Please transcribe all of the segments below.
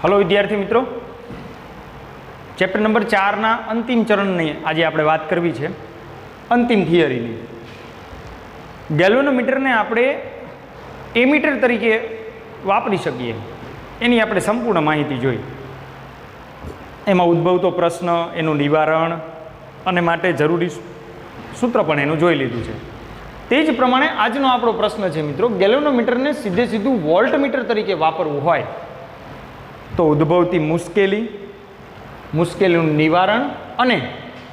Hello વિદ્યાર્થી મિત્રો, chapter number 4 ના અંતિમ ચરણની આજે આપણે વાત કરવી છે, અંતિમ થિયરીની. ગેલ્વેનોમીટરને આપણે એમીટર તરીકે વાપરી શકીએ એની આપણે સંપૂર્ણ માહિતી જોઈ. એમાં ઉદ્ભવતો પ્રશ્ન, એનું નિવારણ અને માટે જરૂરી સૂત્ર પણ એનું જોઈ લીધું છે. તે જ પ્રમાણે આજનો આપણો પ્રશ્ન છે મિત્રો, ગેલ્વેનોમીટરને સીધું વોલ્ટમીટર તરીકે વાપરવું હોય તો ઉદ્ભવતી મુશ્કેલીનું નિવારણ અને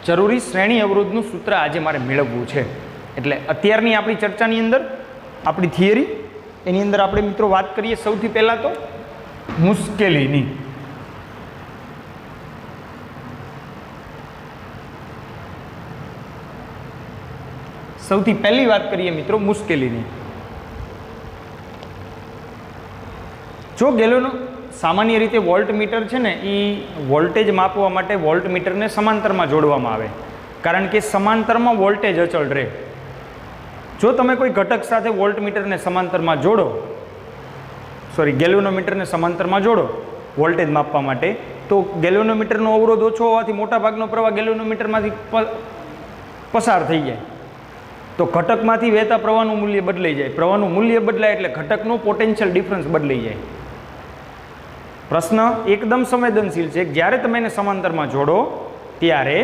જરૂરી શ્રેણી અવરોધનું સૂત્ર આજે મારે મેળવવું છે. એટલે અત્યારની આપણી ચર્ચાની અંદર, આપણી થિયરી એની અંદર આપણે મિત્રો વાત કરીએ સૌથી પહેલાં તો મુશ્કેલીની. સૌથી પહેલી વાત કરીએ મિત્રો મુશ્કેલીની. જો સામાન્ય રીતે વોલ્ટમીટર છે ને, એ વોલ્ટેજ માપવા માટે વોલ્ટમીટરને સમાંતરમાં જોડવામાં આવે, કારણ કે સમાંતરમાં વોલ્ટેજ અચળ રહે. જો તમે કોઈ ઘટક સાથે વોલ્ટમીટરને સમાંતરમાં જોડો, ગેલ્વેનોમીટરને સમાંતરમાં જોડો વોલ્ટેજ માપવા માટે, તો ગેલ્વેનોમીટરનો અવરોધ ઓછો હોવાથી મોટાભાગનો પ્રવાહ ગેલ્વેનોમીટરમાંથી પસાર થઈ જાય. તો ઘટકમાંથી વહેતા પ્રવાહનું મૂલ્ય બદલાઈ જાય. પ્રવાહનું મૂલ્ય બદલાય એટલે ઘટકનો પોટેન્શિયલ ડિફરન્સ બદલાઈ જાય. પ્રશ્ન એકદમ સંવેદનશીલ છે. જ્યારે તમે એને સમાંતરમાં જોડો ત્યારે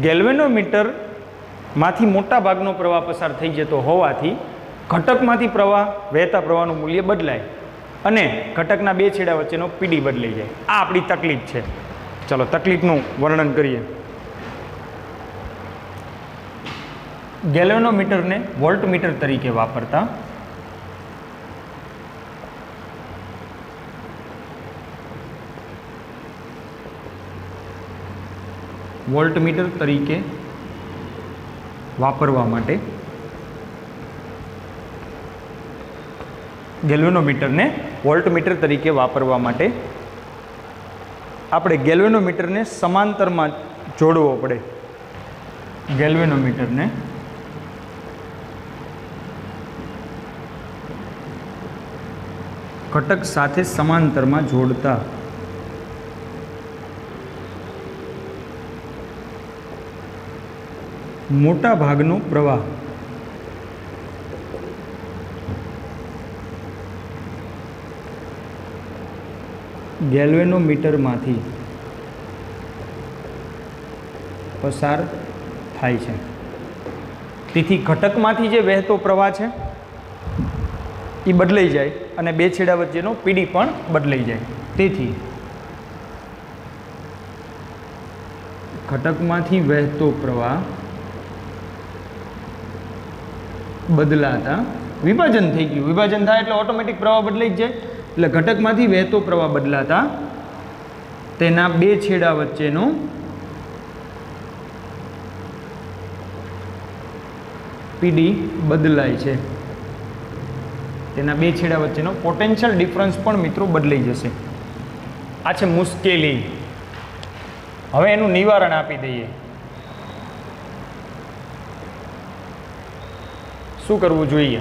ગેલ્વેનોમીટરમાંથી મોટા ભાગનો પ્રવાહ પસાર થઈ જતો હોવાથી ઘટકમાંથી વહેતા પ્રવાહનું મૂલ્ય બદલાય અને ઘટકના બે છેડા વચ્ચેનો પીડી બદલાઈ જાય. આ આપણી તકલીફ છે. ચલો તકલીફનું વર્ણન કરીએ. ગેલ્વેનોમીટરને વોલ્ટમીટર તરીકે વાપરતા વોલ્ટમીટર તરીકે વાપરવા માટે ગેલ્વેનોમીટરને વોલ્ટમીટર તરીકે વાપરવા માટે આપણે ગેલ્વેનોમીટરને સમાંતરમાં જોડવો પડે. ગેલ્વેનોમીટરને ઘટક સાથે સમાંતરમાં જોડતા મોટા ભાગનો પ્રવાહ ગેલ્વેનોમીટરમાંથી પસાર થાય છે. તેથી ઘટકમાંથી જે વહેતો પ્રવાહ છે એ બદલાઈ જાય અને બે છેડા વચ્ચેનો પીડી પણ બદલાઈ જાય. તેથી ઘટકમાંથી વહેતો પ્રવાહ બદલાતા વિભાજન થઈ ગયું. વિભાજન થાય એટલે ઓટોમેટિક પ્રવાહ બદલાઈ જ જાય. એટલે ઘટકમાંથી વહેતો પ્રવાહ બદલાતા તેના બે છેડા વચ્ચેનો પીડી બદલાય છે. તેના બે છેડા વચ્ચેનો પોટેન્શિયલ ડિફરન્સ પણ મિત્રો બદલાઈ જશે. આ છે મુશ્કેલી. હવે એનું નિવારણ આપી દઈએ. શું કરવું જોઈએ?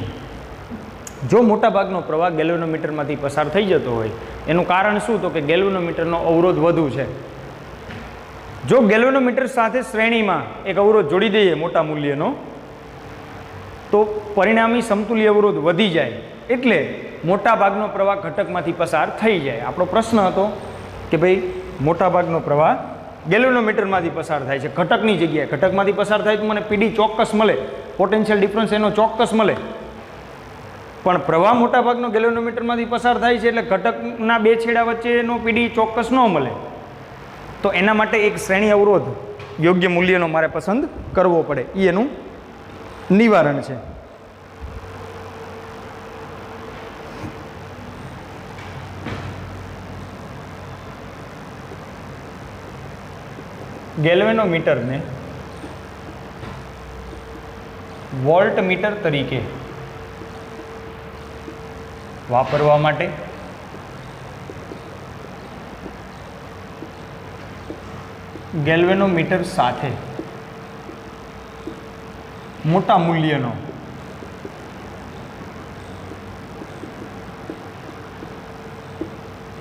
જો મોટાભાગનો પ્રવાહ ગેલ્વેનોમીટરમાંથી પસાર થઈ જતો હોય, એનું કારણ શું? તો કે ગેલ્વેનોમીટરનો અવરોધ વધુ છે. જો ગેલ્વેનોમીટર સાથે શ્રેણીમાં એક અવરોધ જોડી દઈએ મોટા મૂલ્યનો, તો પરિણામી સમતુલ્ય અવરોધ વધી જાય, એટલે મોટા ભાગનો પ્રવાહ ઘટકમાંથી પસાર થઈ જાય. આપણો પ્રશ્ન હતો કે ભાઈ મોટાભાગનો પ્રવાહ ગેલ્વેનોમીટરમાંથી પસાર થાય છે ઘટકની જગ્યાએ. ઘટકમાંથી પસાર થાય તો મને પીડી ચોક્કસ મળે, પોટેન્શિયલ ડિફરન્સ એનો ચોક્કસ મળે. પણ પ્રવાહ મોટાભાગનો ગેલ્વેનોમીટરમાંથી પસાર થાય છે એટલે ઘટકના બે છેડા વચ્ચેનો પીડી ચોક્કસ ન મળે. તો એના માટે એક શ્રેણી અવરોધ યોગ્ય મૂલ્યનો મારે પસંદ કરવો પડે. એ એનું નિવારણ છે. ગેલ્વેનોમીટરને વોલ્ટમીટર તરીકે વાપરવા માટે ગેલ્વેનોમીટર સાથે મોટા મૂલ્યનો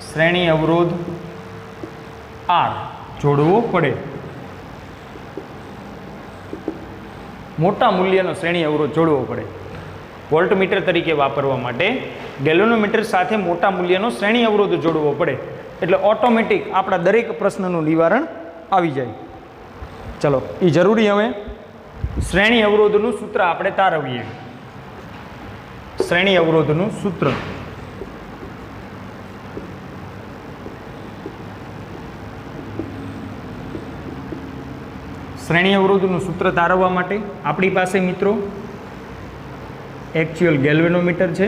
શ્રેણી અવરોધ આર જોડવો પડે. મોટા મૂલ્યનો શ્રેણી અવરોધ જોડવો પડે. વોલ્ટમીટર તરીકે વાપરવા માટે ગેલ્વેનોમીટર સાથે મોટા મૂલ્યનો શ્રેણી અવરોધ જોડવો પડે એટલે ઓટોમેટિક આપણા દરેક પ્રશ્નનું નિવારણ આવી જાય. ચલો એ જરૂરી. હવે શ્રેણી અવરોધનું સૂત્ર આપણે તારવીએ. શ્રેણી અવરોધનું સૂત્ર. શ્રેણી અવરોધનું સૂત્ર તારવવા માટે આપણી પાસે મિત્રો એકચ્યુઅલ ગેલ્વેનોમીટર છે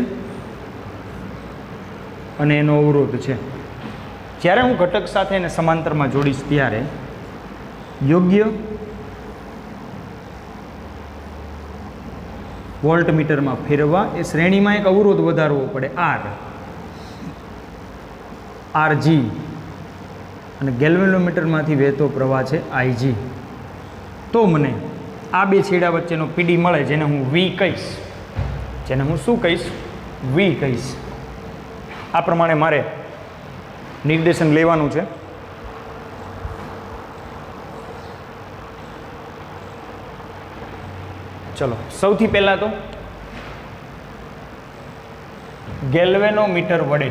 અને એનો અવરોધ છે. જ્યારે હું ઘટક સાથે એને સમાંતરમાં જોડીશ ત્યારે યોગ્ય વોલ્ટમીટરમાં ફેરવવા એ શ્રેણીમાં એક અવરોધ વધારવો પડે આરજી અને ગેલ્વેનોમીટરમાંથી વહેતો પ્રવાહ છે આઈજી. તો મને આ બે છેડા વચ્ચેનો પીડી મળે જેને હું વી કહીશ. જેને હું શું કહીશ? વી કહીશ. આ પ્રમાણે મારે નિર્દેશન લેવાનું છે. ચલો સૌથી પહેલાં તો ગેલ્વેનોમીટર વડે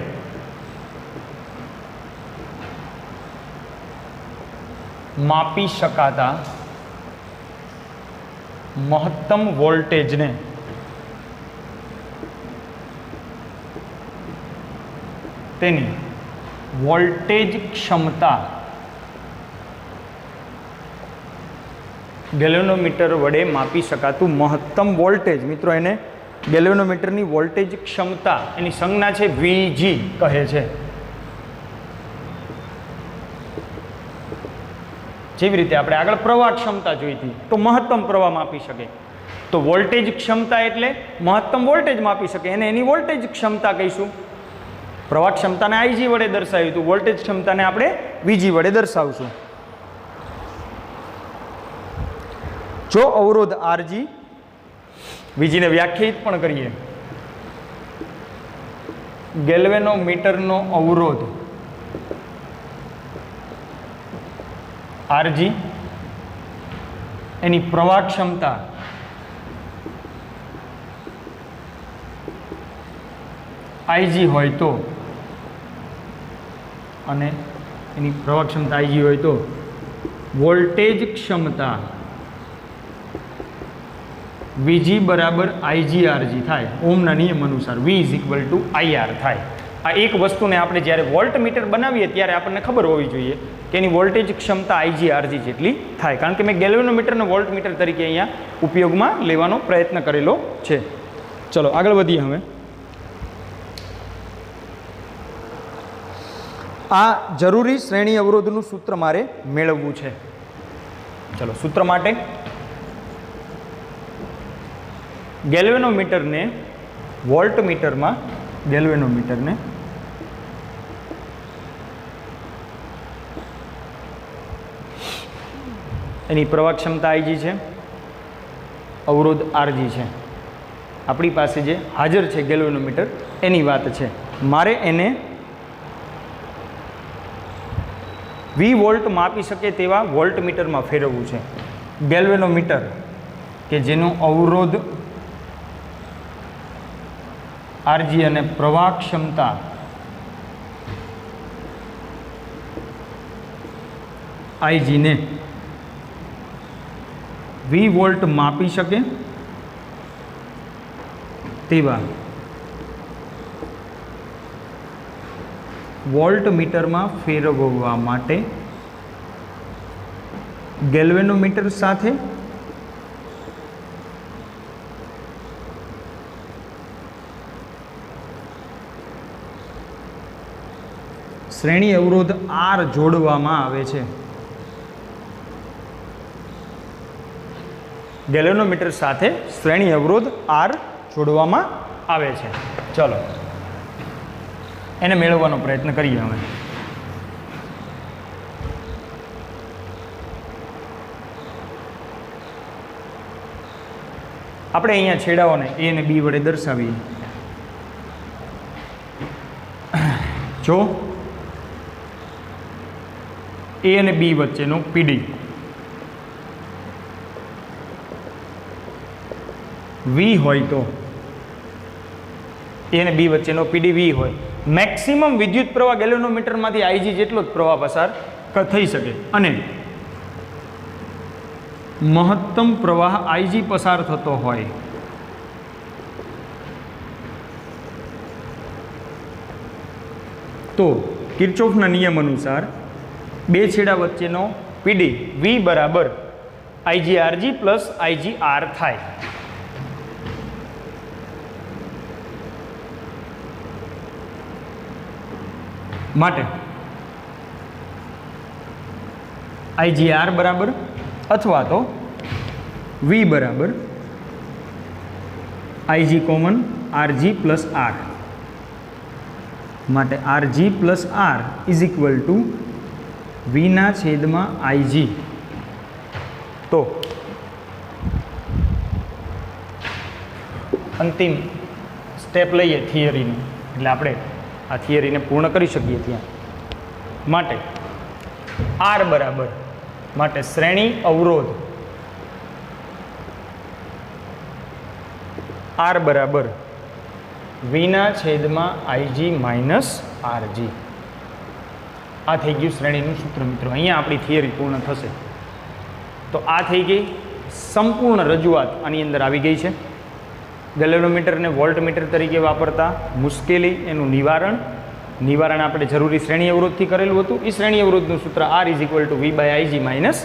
માપી શકાતા મહત્તમ વોલ્ટેજને તેની વોલ્ટેજ ક્ષમતા ગેલ્વેનોમીટર વડે માપી શકાતું મહત્તમ વોલ્ટેજ, મિત્રો એને ગેલ્વેનોમીટરની વોલ્ટેજ ક્ષમતા એની સંજ્ઞા છે વીજી કહે છે. જેવી રીતે આપણે આગળ પ્રવાહ ક્ષમતા જોઈ હતી તો મહત્તમ પ્રવાહ માપી શકે, તો વોલ્ટેજ ક્ષમતા એટલે મહત્તમ વોલ્ટેજ માપી શકે એને એની વોલ્ટેજ ક્ષમતા કહીશું. પ્રવાહ ક્ષમતાને આઈજી વડે દર્શાવ્યું હતું, વોલ્ટેજ ક્ષમતાને આપણે વીજી વડે દર્શાવશું. જો અવરોધ આરજી, વીજીને વ્યાખ્યાયિત પણ કરીએ, ગેલ્વેનોમીટરનો અવરોધ આરજી, એની પ્રવાહ ક્ષમતા આઈજી હોય તો, અને એની પ્રવાહ ક્ષમતા આઈજી હોય તો વોલ્ટેજ ક્ષમતા વીજી બરાબર આઈજી આરજી થાય. ઓમના નિયમ અનુસાર V = IR થાય. આ એક વસ્તુને આપણે જ્યારે વોલ્ટમીટર બનાવીએ ત્યારે આપણને ખબર હોવી જોઈએ કે એની વોલ્ટેજ ક્ષમતા આઈજી આરજી જેટલી થાય, કારણ કે મેં ગેલ્વેનોમીટરને વોલ્ટમીટર તરીકે અહીંયા ઉપયોગમાં લેવાનો પ્રયત્ન કરેલો છે. ચલો આગળ વધીએ. હવે આ જરૂરી શ્રેણી અવરોધનું સૂત્ર મારે મેળવવું છે. ચલો સૂત્ર માટે ગેલ્વેનોમીટરને વોલ્ટમીટરમાં ગેલ્વેનોમીટરને એની પ્રવાહ ક્ષમતા આઈજી છે, અવરોધ આરજી છે. આપણી પાસે જે હાજર છે ગેલ્વેનોમીટર એની વાત છે. મારે એને વી વોલ્ટ માપી શકે તેવા વોલ્ટમીટરમાં ફેરવવું છે. ગેલ્વેનોમીટર કે જેનો અવરોધ આરજી અને પ્રવાહ ક્ષમતા આઈજીને વી વોલ્ટ માપી શકે તેવા વોલ્ટમીટરમાં ફેરવવા માટે ગેલ્વેનોમીટર સાથે શ્રેણી અવરોધ આર જોડવામાં આવે છે. ગેલ્વેનોમીટર સાથે શ્રેણી અવરોધ આર જોડવામાં આવે છે. ચલો એને મેળવવાનો પ્રયત્ન કરીએ. હવે આપણે અહીંયા છેડાઓને એ અને બી વડે દર્શાવીએ. જો એ અને બી વચ્ચેનો પીડી વી હોય તો એ અને બી વચ્ચેનો પીડી વી હોય, મેક્સિમમ વિદ્યુત પ્રવાહ ગેલ્વેનોમીટરમાંથી આઈજી જેટલો જ પ્રવાહ પસાર થઈ શકે અને મહત્તમ પ્રવાહ આઈજી પસાર થતો હોય તો કિર્ચોફના નિયમ અનુસાર બે છેડા વચ્ચેનો પીડી વી બરાબર IG RG plus IG R થાય. માટે આઈજી આર બરાબર અથવા તો વી બરાબર IG common RG plus R. માટે RG plus R is equal to વીના છેદમાં આઈજી. તો અંતિમ સ્ટેપ લઈએ થિયરીનું, એટલે આપણે આ થિયરીને પૂર્ણ કરી શકીએ ત્યાં. માટે આર બરાબર, માટે શ્રેણી અવરોધ આર બરાબર વીના છેદમાં આઈજી માઇનસ આરજી. આ થઈ ગયું શ્રેણીનું સૂત્ર મિત્રો. અહીંયા આપણી થિયરી પૂર્ણ થશે. તો આ થઈ ગઈ સંપૂર્ણ રજૂઆત, આની અંદર આવી ગઈ છે. ગેલ્વેનોમીટરને વોલ્ટમીટર તરીકે વાપરતા મુશ્કેલી, એનું નિવારણ આપણે જરૂરી શ્રેણી અવરોધથી કરેલું હતું. એ શ્રેણી અવરોધનું સૂત્ર R is equal to V by IG minus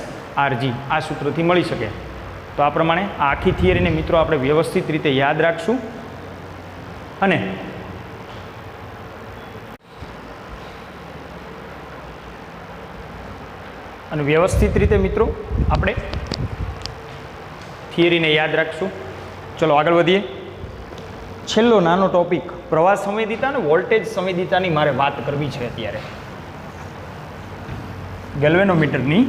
RG આ સૂત્રથી મળી શકે. તો આ પ્રમાણે આ આખી થિયરીને મિત્રો આપણે વ્યવસ્થિત રીતે યાદ રાખશું અને વ્યવસ્થિત રીતે મિત્રો આપણે થિયરીને યાદ રાખશું. ચલો આગળ વધીએ. છેલ્લો નાનો ટોપિક પ્રવાહ સંવેદિતા અને વોલ્ટેજ સંવેદિતાની મારે વાત કરવી છે અત્યારે. ગેલ્વેનોમીટરની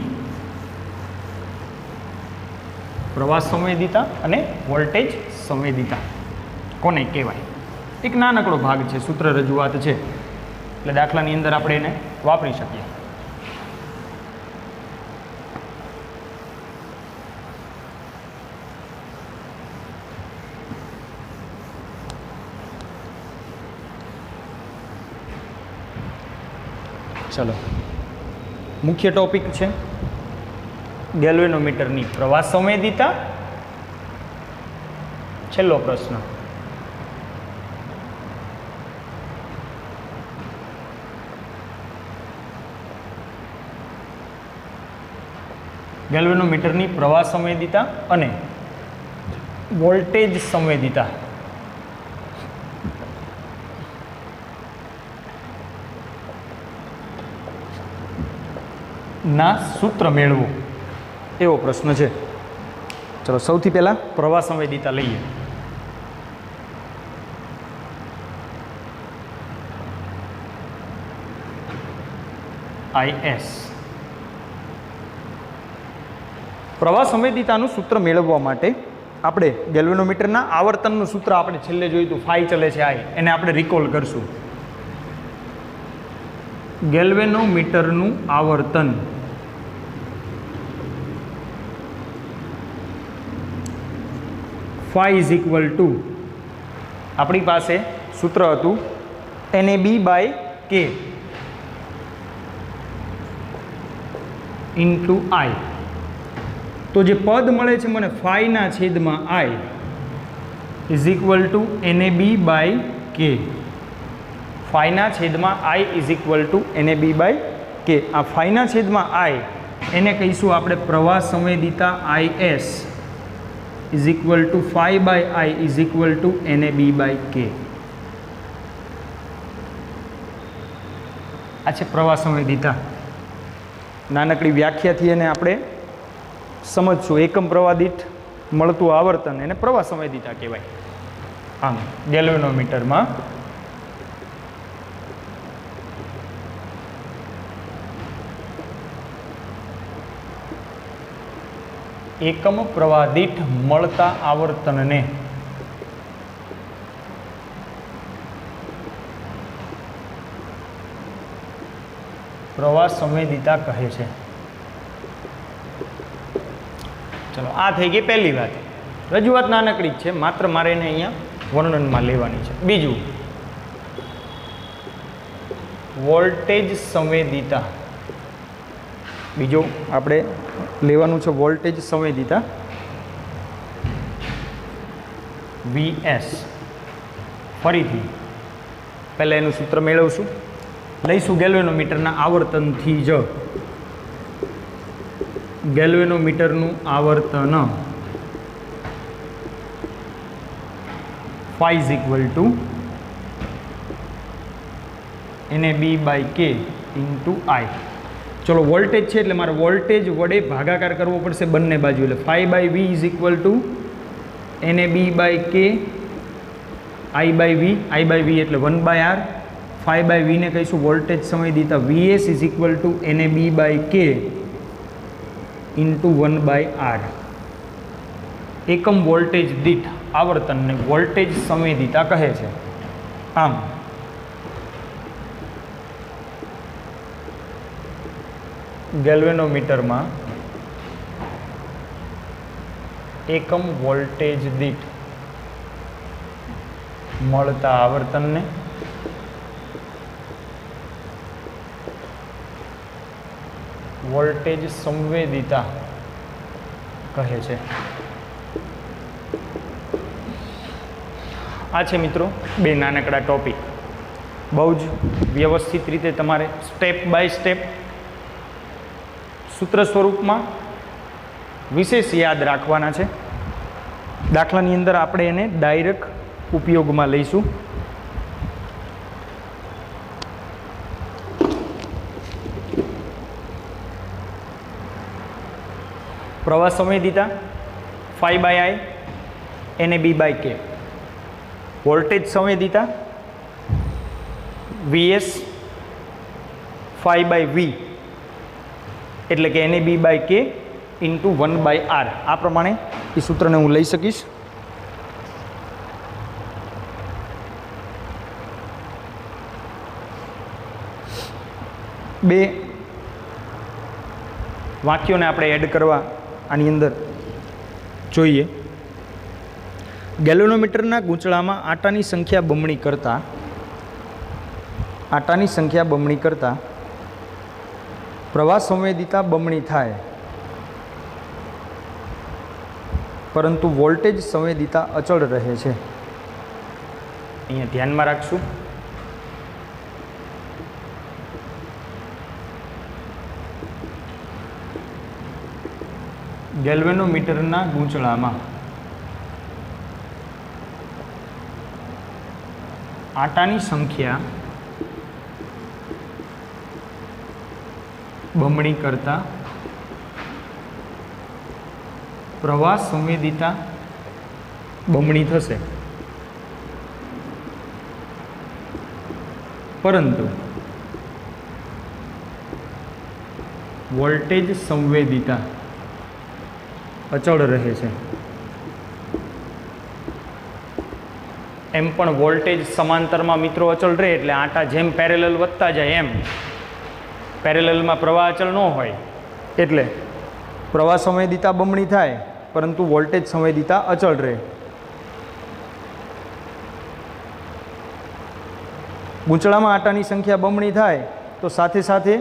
પ્રવાહ સંવેદિતા અને વોલ્ટેજ સંવેદિતા કોને કહેવાય? એક નાનકડો ભાગ છે, સૂત્ર રજૂઆત છે, એટલે દાખલાની અંદર આપણે એને વાપરી શકીએ. ચલો, મુખ્ય ટોપિક છે ગેલ્વેનોમીટરની પ્રવાહ સંવેદિતા. છેલ્લો પ્રશ્ન, ગેલ્વેનોમીટરની પ્રવાહ સંવેદિતા અને વોલ્ટેજ સંવેદિતા ના સૂત્ર મેળવો એવો પ્રશ્ન છે. ચલો સૌથી પહેલા પ્રવાહ સંવેદિતા લઈએ. IS. પ્રવાહ સંવેદિતાનું સૂત્ર મેળવવા માટે આપણે ગેલ્વેનોમીટરના આવર્તનનું સૂત્ર આપણે છેલ્લે જોયું હતું, ફાઈ ચલે છે આઈ, એને આપણે રિકોલ કરશું. ગેલ્વેનોમીટરનું આવર્તન ફાઈ ઇઝ ઇક્વલ ટુ, આપણી પાસે સૂત્ર હતું NAB by K into I. તો જે પદ મળે છે મને ફાઈના છેદમાં I is equal to NAB by K. ફાઈના છેદમાં I is equal to NAB by K. આ ફાઈના છેદમાં આઈ એને કહીશું આપણે પ્રવાહ સંવેદિતા IS is equal to phi by I is equal to NAB by K. આ છે પ્રવાહ સંવેદિતા. નાનકડી વ્યાખ્યાથી એને આપણે સમજશું. એકમ પ્રવાહ દીઠ મળતું આવર્તન એને પ્રવાહ સંવેદિતા કહેવાય. આમ ગેલ્વેનોમીટરમાં એકમ પ્રવાહ દીઠ મળતા આવર્તનને પ્રવાહ સંવેદિતા કહે છે. ચલો, આ થઈ ગઈ પહેલી વાત. રજૂઆત નાનકડી જ છે, માત્ર મારે એને અહીંયા વર્ણનમાં લેવાની છે. બીજું, વોલ્ટેજ સંવેદિતા. બીજું આપણે લેવાનું છે વોલ્ટેજ સંવેદિતા, VS. ફરીથી પહેલાં એનું સૂત્ર મેળવશું. લઈશું ગેલ્વેનોમીટરના આવર્તનથી જ. ગેલ્વેનોમીટરનું આવર્તન phi is equal to NAB/K into I. ચલો, વોલ્ટેજ છે એટલે મારે વોલ્ટેજ વડે ભાગાકાર કરવો પડશે બંને બાજુ, એટલે phi by V is equal to NAB/K I/V. I/V એટલે 1/R. phi by V ને કહીશું વોલ્ટેજ સંવેદિતા. VS is equal to NAB/K into 1/R. એકમ વોલ્ટેજ દીઠ આવર્તનને વોલ્ટેજ સંવેદિતા કહે છે. આમ ગેલ્વેનોમીટરમાં એકમ વોલ્ટેજ દીઠ મળતા આવર્તનને વોલ્ટેજ સંવેદિતા કહે છે. આ છે મિત્રો બે નાનકડા ટોપિક. બહુ જ વ્યવસ્થિત રીતે તમારે સ્ટેપ બાય સ્ટેપ સૂત્ર સ્વરૂપમાં વિશેષ યાદ રાખવાના છે. દાખલાની અંદર આપણે એને ડાયરેક્ટ ઉપયોગમાં લઈશું. પ્રવાહ સંવેદિતા phi by I NAB/K. Voltage સંવેદિતા VS phi by V એટલે કે NAB/K into 1/R. આ પ્રમાણે એ સૂત્રને હું લઈ શકીશ. બે વાક્યોને આપણે એડ કરવા આની અંદર જોઈએ. ગેલ્વેનોમીટરના ગૂંચળામાં આટાની સંખ્યા બમણી કરતાં પ્રવાહ સંવેદિતા બમણી થાય, પરંતુ વોલ્ટેજ સંવેદિતા અચળ રહે છે. અહીંયા ધ્યાનમાં રાખશું. ગેલ્વેનોમીટરના ગૂંચળામાં આટાની સંખ્યા બમણી કરતાં પ્રવાહ સંવેદિતા બમણી થશે, પરંતુ વોલ્ટેજ સંવેદિતા અચળ રહે છે. એમ પણ વોલ્ટેજ સમાંતરમાં મિત્રો અચળ રહે એટલે આટા જેમ પેરેલલ વધતા જાય એમ પેરેલલમાં પ્રવાહ અચળ ન હોય એટલે પ્રવાહ સંવેદિતા બમણી થાય, પરંતુ વોલ્ટેજ સંવેદિતા અચળ રહે. ગૂંચળામાં આટાની સંખ્યા બમણી થાય તો સાથે સાથે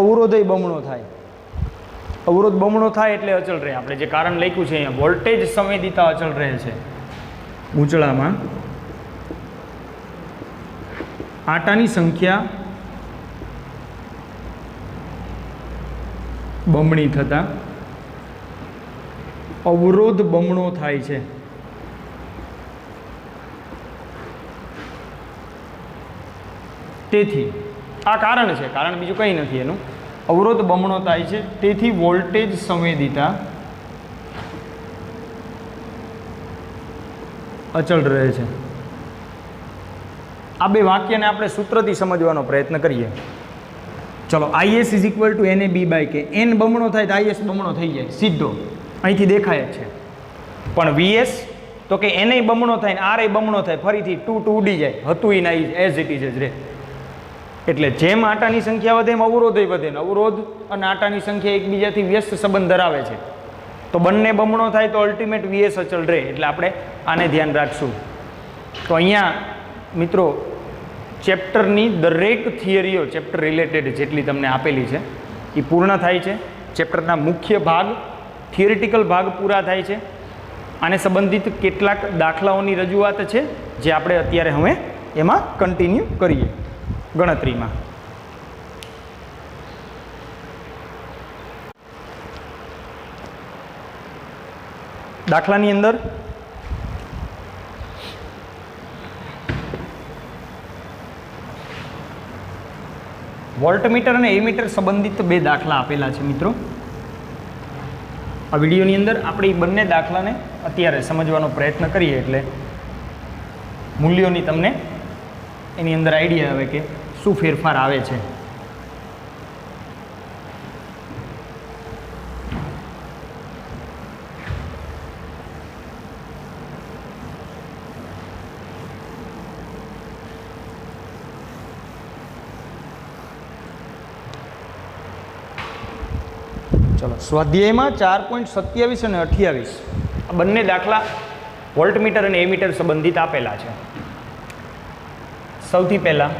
અવરોધય બમણો થાય. અવરોધ બમણો થાય એટલે અચળ રહે. આપણે જે કારણ લખ્યું છે અહીંયા વોલ્ટેજ સંવેદિતા અચળ રહે છે. ગૂંચળામાં આટાની સંખ્યા બમણી થતાં અવરોધ બમણો થાય છે. તેથી આ કારણ છે, કારણ બીજું કંઈ નથી એનું. અવરોધ બમણો થાય છે, તેથી વોલ્ટેજ સંવેદિતા અચળ રહે છે. આ બે વાક્યને આપણે સૂત્રથી સમજવાનો પ્રયત્ન કરીએ. ચલો, IS is equal two NAB/K. N બમણો થાય તો IS બમણો થઈ જાય સીધો, અહીંથી દેખાય જ છે. પણ VS તો કે NA બમણો થાય ને RA બમણો થાય, ફરીથી 2 ઉડી જાય, હતું એ ના એઝ ઇટ ઇઝ જ રહે. એટલે જેમ આટાની સંખ્યા વધે એમ અવરોધય વધે ને અવરોધ અને આટાની સંખ્યા એકબીજાથી વ્યસ્ત સંબંધ ધરાવે છે તો બંને બમણો થાય તો અલ્ટિમેટ વીએસ અચળ રહે એટલે આપણે આને ધ્યાન રાખશું. તો અહીંયા મિત્રો ચેપ્ટરની દરેક થિયરીઓ ચેપ્ટર રિલેટેડ જેટલી તમને આપેલી છે એ પૂર્ણ થાય છે. ચેપ્ટરના મુખ્ય ભાગ થિયરિટિકલ ભાગ પૂરા થાય છે. આને સંબંધિત કેટલાક દાખલાઓની રજૂઆત છે જે આપણે અત્યારે હવે એમાં કન્ટિન્યુ કરીએ ગણતરીમાં. દાખલાની અંદર વોલ્ટમીટર અને એમીટર સંબંધિત બે દાખલા આપેલા છે મિત્રો. આ વિડીયોની અંદર આપણે એ બંને દાખલાને અત્યારે સમજવાનો પ્રયત્ન કરીએ એટલે મૂલ્યોની તમને એની અંદર આઈડિયા આવે કે શું ફેરફાર આવે છે. ચલો સ્વાધ્યાયમાં 4.27 અને 28 આ બંને દાખલા વોલ્ટમીટર અને એમીટર સંબંધિત આપેલા છે. સૌથી પહેલા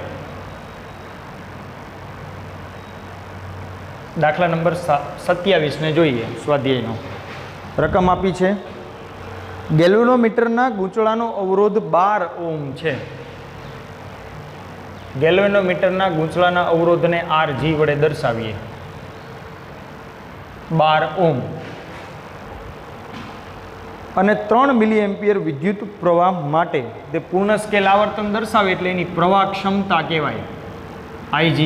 દાખલા નંબર 27 ને જોઈએ. સ્વાધ્યાયનો રકમ આપી છે ગેલ્વેનોમીટરના ગૂંચળાનો અવરોધ 12 ઓહ્મ છે. ગેલ્વેનોમીટરના ગૂંચળાના અવરોધને RG વડે દર્શાવીએ. 12 ઓહ્મ અને 3 મિલી એમ્પિયર વિદ્યુત પ્રવાહ માટે તે પૂર્ણ સ્કેલ આવર્તન દર્શાવે એટલે એની પ્રવાહ ક્ષમતા કહેવાય IG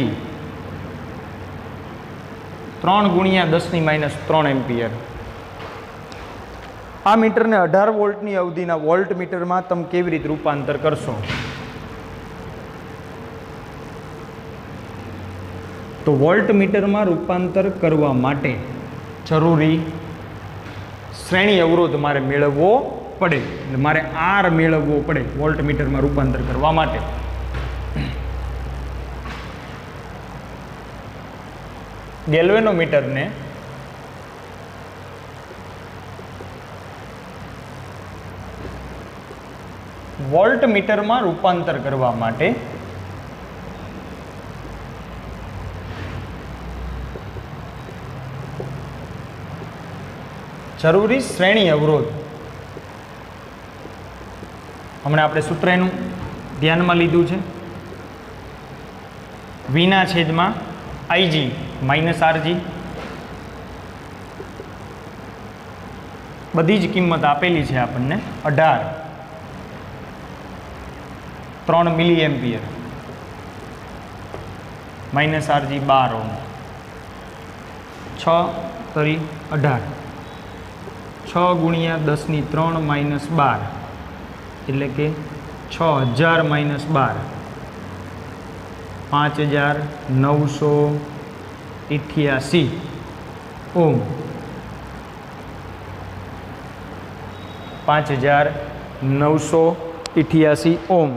3 ગુણ્યા 10⁻³ એમ્પિયર. આ મીટરને 18 વોલ્ટની અવધિના વોલ્ટ મીટરમાં તમે કેવી રીતે રૂપાંતર કરશો? તો વોલ્ટ મીટરમાં રૂપાંતર કરવા માટે જરૂરી શ્રેણી અવરોધ મારે મેળવવો પડે એટલે મારે R મેળવવો પડે વોલ્ટ મીટરમાં રૂપાંતર કરવા માટે. ગેલ્વેનોમીટરને વોલ્ટ મીટરમાં રૂપાંતર કરવા માટે જરૂરી શ્રેણી અવરોધ હમણાં આપણે સૂત્ર એનું ધ્યાનમાં લીધું છે વીના છેદમાં IG માઇનસ RG. બધી જ કિંમત આપેલી છે આપણને 18 3 મિલી એમ્પિયર માઇનસ RG 12 ઓહ્મ 6 તરી 18 6 ગુણ્યા 10⁻³ માઇનસ 12 એટલે કે 6000 માઇનસ 12 5988 ઓહ્મ 5988 ઓહ્મ.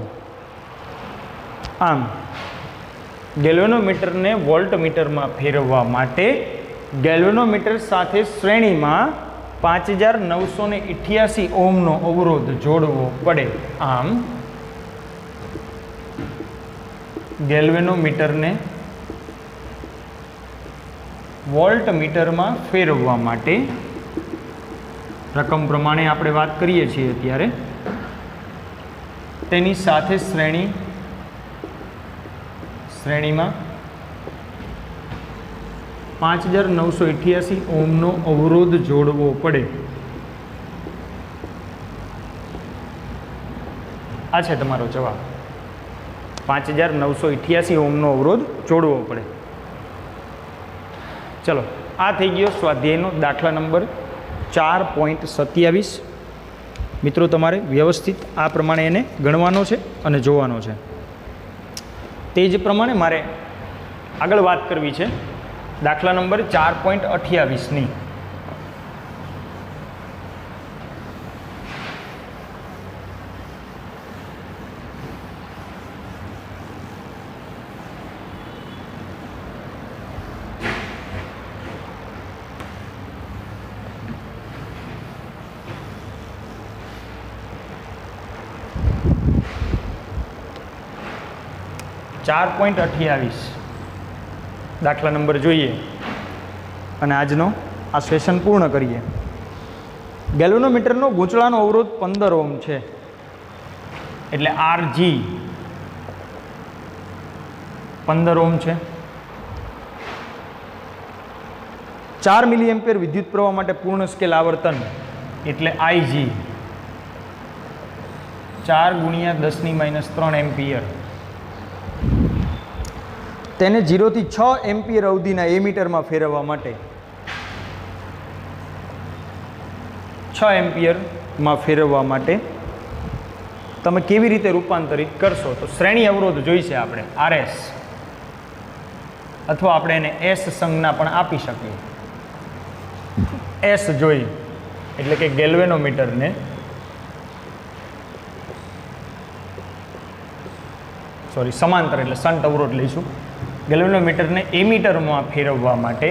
આમ ગેલ્વેનોમીટરને વોલ્ટમીટરમાં ફેરવવા માટે ગેલ્વેનોમીટર સાથે શ્રેણીમાં 5988 ઓહ્મનો અવરોધ જોડવો પડે. આમ ગેલ્વેનોમીટરને વોલ્ટમીટરમાં ફેરવવા માટે રકમ પ્રમાણે આપણે વાત કરીએ છીએ અત્યારે તેની સાથે શ્રેણીમાં 5988 ઓહ્મનો અવરોધ જોડવો પડે. આ છે તમારો જવાબ 5988 ઓહ્મનો અવરોધ જોડવો પડે. ચલો આ થઈ ગયો સ્વાધ્યાયનો દાખલા નંબર 4.27. મિત્રો તમારે વ્યવસ્થિત આ પ્રમાણે એને ગણવાનો છે અને જોવાનો છે. તે જ પ્રમાણે મારે આગળ વાત કરવી છે દાખલા નંબર 4.28ની. 4.28 દાખલા નંબર જોઈએ અને આજનો આ સેશન પૂર્ણ કરીએ. ગેલ્વેનોમીટરનો ગૂંચળાનો અવરોધ 15 ઓહ્મ છે, એટલે RG 15 ઓહ્મ છે. 4 મિલી એમ્પિયર વિદ્યુત પ્રવાહ માટે પૂર્ણ સ્કેલ આવર્તન એટલે IG 4 × 10⁻³ એમ્પિયર. તેને 0 થી 6 એમ્પિયર અવધિના એમીટરમાં ફેરવવા માટે 6 એમ્પિયરમાં ફેરવવા માટે તમે કેવી રીતે રૂપાંતરિત કરશો? તો શ્રેણી અવરોધ જોઈશે આપણે RS, અથવા આપણે એને S સંજ્ઞા પણ આપી શકીએ. S જોઈ એટલે કે ગેલ્વેનોમીટરને સમાંતર એટલે શન્ટ અવરોધ લઈશું. ગેલ્વેનોમીટરને એમીટરમાં ફેરવવા માટે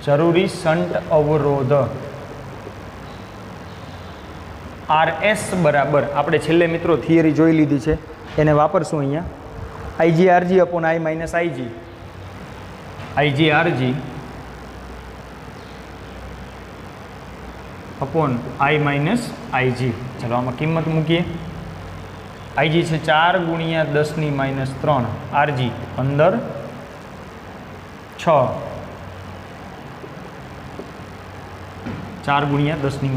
જરૂરી શન્ટ અવરોધ RS બરાબર આપણે છેલ્લે મિત્રો થિયરી જોઈ લીધી છે, એને વાપરશું અહીંયા. IGRG upon I minus IG, IGRG upon I minus IG. ચલો આમાં કિંમત મૂકીએ. IG છે 4 × 10⁻³ RG 15, 6 4 × 10⁻³.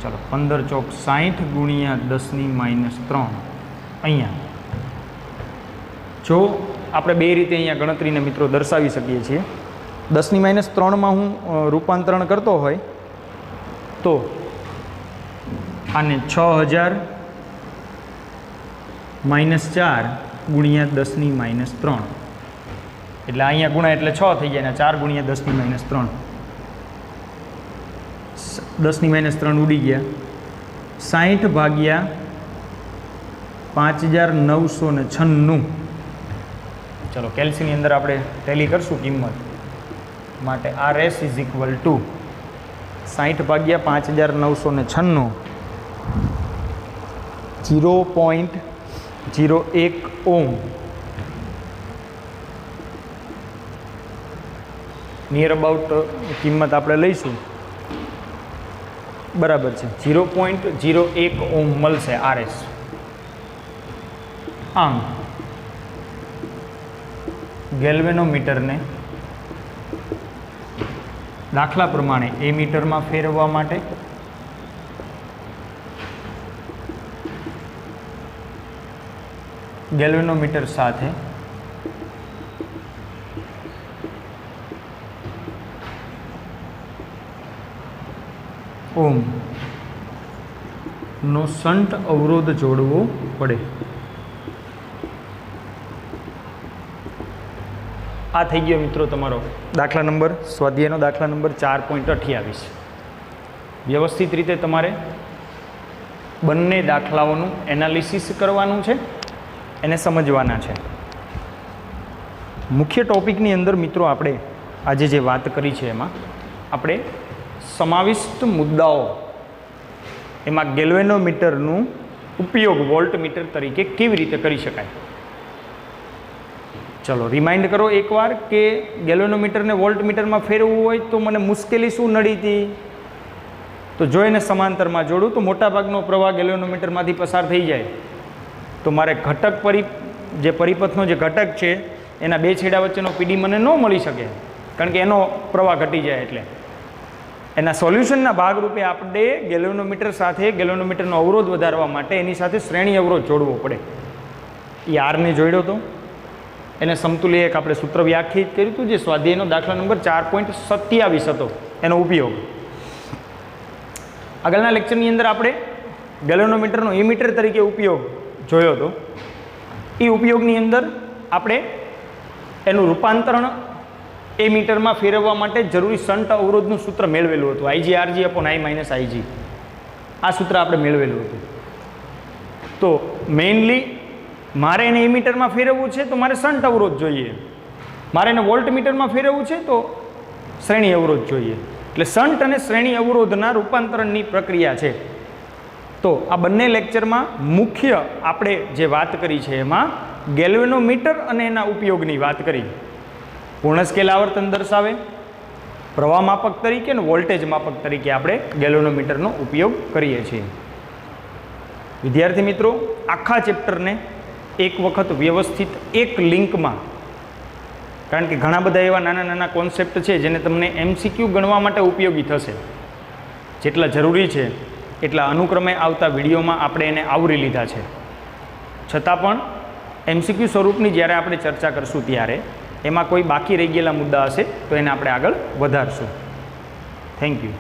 ચલો 15 ચોક 60 × 10⁻³ અહીંયા. જો આપણે બે રીતે અહીંયા ગણતરીને મિત્રો દર્શાવી શકીએ છીએ. 10⁻³ હું રૂપાંતરણ કરતો હોય તો આને 6000 - 4 × 10⁻³ એટલે અહીંયા ગુણા એટલે 6 થઈ જાય ને 4 × 10⁻³ 10⁻³ ઉડી ગયા. 60 ભાગ્યા 5996. ચલો કેલ્સીની અંદર આપણે ટેલી કરશું કિંમત માટે. RS = 60 ભાગ્યા 5996, 0.01 ઓહ્મ. નિયર અબાઉટ કિંમત આપણે લઈશું, બરાબર છે. 0.01 ઓહ્મ મળશે RS. આમ ગેલ્વેનોમીટરને દાખલા પ્રમાણે એમીટરમાં ફેરવવા માટે ગેલ્વેનોમીટર સાથે ઓહ્મ નો શન્ટ અવરોધ જોડવો પડે. આ થઈ ગયો મિત્રો તમારો દાખલા નંબર, સ્વાધ્યાયનો દાખલા નંબર 4.28. વ્યવસ્થિત રીતે તમારે બંને દાખલાઓનું એનાલિસિસ કરવાનું છે, એને સમજવાના છે. મુખ્ય ટોપિકની અંદર મિત્રો આપણે આજે જે વાત કરી છે એમાં આપણે સમાવિષ્ટ મુદ્દાઓ, એમાં ગેલ્વેનોમીટરનું ઉપયોગ વોલ્ટમીટર તરીકે કેવી રીતે કરી શકાય. ચલો રિમાઇન્ડ કરો એકવાર કે ગેલ્વેનોમીટરને વોલ્ટમીટરમાં ફેરવવું હોય તો મને મુશ્કેલી શું નડી હતી? તો જો એને સમાંતરમાં જોડું તો મોટાભાગનો પ્રવાહ ગેલ્વેનોમીટરમાંથી પસાર થઈ જાય. તો મારે ઘટક જે પરિપથનો જે ઘટક છે એના બે છેડા વચ્ચેનો PD મને ન મળી શકે, કારણ કે એનો પ્રવાહ ઘટી જાય. એટલે એના સોલ્યુશનના ભાગરૂપે આપણે ગેલ્વેનોમીટર સાથે ગેલ્વેનોમીટરનો અવરોધ વધારવા માટે એની સાથે શ્રેણી અવરોધ જોડવો પડે. એ આરને જોડ્યો હતો, એને સમતુલ્ય એક આપણે સૂત્ર વ્યાખ્યાયિત કર્યું હતું, જે સ્વાધ્યાયનો દાખલા નંબર 4.27 હતો, એનો ઉપયોગ. આગળના લેક્ચરની અંદર આપણે ગેલ્વેનોમીટરનો એમીટર તરીકે ઉપયોગ જોયો હતો. એ ઉપયોગની અંદર આપણે એનું રૂપાંતરણ એમીટરમાં ફેરવવા માટે જરૂરી શન્ટ અવરોધનું સૂત્ર મેળવેલું હતું, IGRG upon I minus IG. આ સૂત્ર આપણે મેળવેલું હતું. તો મેઇનલી મારે એને એમીટરમાં ફેરવવું છે તો મારે શન્ટ અવરોધ જોઈએ, મારે એને વોલ્ટમીટરમાં ફેરવવું છે તો શ્રેણી અવરોધ જોઈએ. એટલે શન્ટ અને શ્રેણી અવરોધના રૂપાંતરણની પ્રક્રિયા છે. તો આ બંને લેક્ચરમાં મુખ્ય આપણે જે વાત કરી છે એમાં ગેલ્વેનોમીટર અને એના ઉપયોગની વાત કરી. પૂર્ણ સ્કેલ આવર્તન દર્શાવે, પ્રવાહ માપક તરીકે અને વોલ્ટેજ માપક તરીકે આપણે ગેલ્વેનોમીટરનો ઉપયોગ કરીએ છીએ. વિદ્યાર્થી મિત્રો, આખા ચેપ્ટરને એક વખત વ્યવસ્થિત એક લિંકમાં, કારણ કે ઘણા બધા એવા નાના નાના કોન્સેપ્ટ છે જેને તમને MCQ ગણવા માટે ઉપયોગી થશે, જેટલા જરૂરી છે એટલા અનુક્રમે આવતા વિડીયોમાં આપણે એને આવરી લીધા છે. છતાં પણ MCQ સ્વરૂપની જ્યારે આપણે ચર્ચા કરશું ત્યારે એમાં કોઈ બાકી રહી ગયેલા મુદ્દા હશે તો એને આપણે આગળ વધારશું. Thank you.